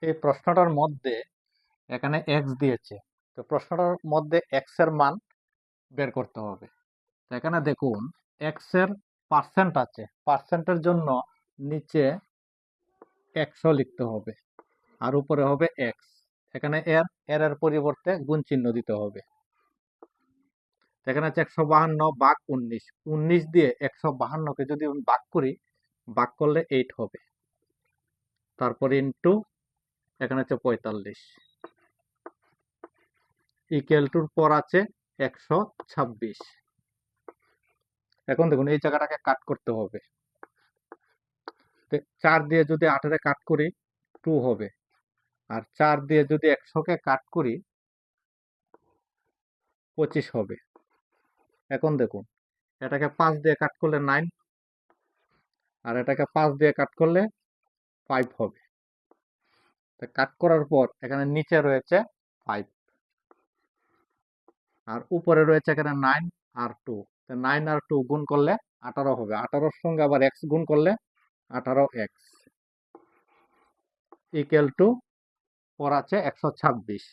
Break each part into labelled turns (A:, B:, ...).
A: এই প্রশ্নটার মধ্যে এখানে এক্স দিয়েছে, তো প্রশ্নটার মধ্যে এক্স এর মান বের করতে হবে। তো এখানে দেখুন এক্স এর পার্সেন্ট আছে, পার্সেন্টের জন্য নিচে 100 লিখতে হবে আর উপরে হবে এক্স। এখানে এর এর পরিবর্তে গুণ চিহ্ন দিতে হবে। এখানে আছে 152 ভাগ 19, 19 দিয়ে 152কে যদি আমি ভাগ করি, ভাগ করলে 8 হবে। তারপর ইন্টু এখানে আছে 45 ইকুয়াল টুর পর আছে 126। এখন দেখুন এই জায়গাটাকে কাট করতে হবে। 4 দিয়ে যদি 18 কাট করি 2 হবে, আর 4 দিয়ে যদি 100কে কাট করি 25 হবে। এখন দেখুন এটাকে 5 দিয়ে কাট করলে 9, আর এটাকে 5 দিয়ে কাট করলে 5 হবে। কাট করার পর এখানে নিচে রয়েছে 5 আর উপরে রয়েছে এখানে 9 আর 2। 9 আর 2 গুণ করলে 18 হবে, 18-র সঙ্গে আবার x গুণ করলে 18x ইকুয়াল টু পর আছে 126।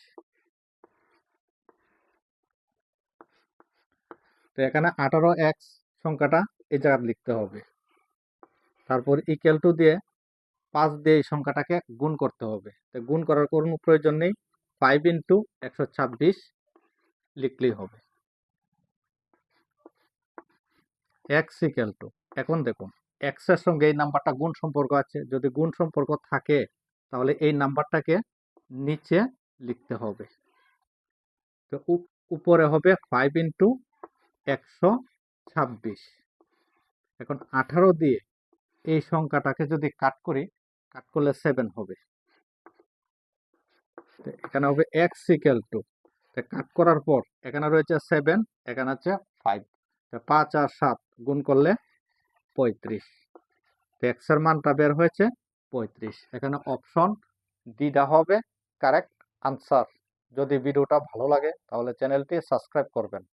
A: তো এখানে 18x সংখ্যাটা এই জায়গায় লিখতে হবে। তারপর ইকুয়াল টু দিয়ে 5 দিয়ে এই সংখ্যাটাকে গুণ করতে হবে। তো গুণ করার কোনো প্রয়োজন নেই, 5 ইন্টু 126 লিখলেই হবে। x ইকুয়াল টু, এখন দেখুন x এর সঙ্গে এই নাম্বারটা গুণ সম্পর্ক আছে, যদি গুণ সম্পর্ক থাকে তাহলে এই নাম্বারটাকে নিচে লিখতে হবে। তো উপরে হবে 5 ইন্টু 126। এখন 18 দিয়ে এই সংখ্যাটাকে যদি কাট করি, কাট করলে 7 হবে। এখানে হবে x ইকুয়াল টু, কাট করার পর এখানে রয়েছে 7, এখানে আছে 5, 5 আর 7 গুণ করলে 35। x এর মানটা বের হয়েছে 35। এখানে অপশন ডিটা হবে কারেক্ট আনসার। যদি ভিডিওটা ভালো লাগে তাহলে চ্যানেলটি সাবস্ক্রাইব করবেন।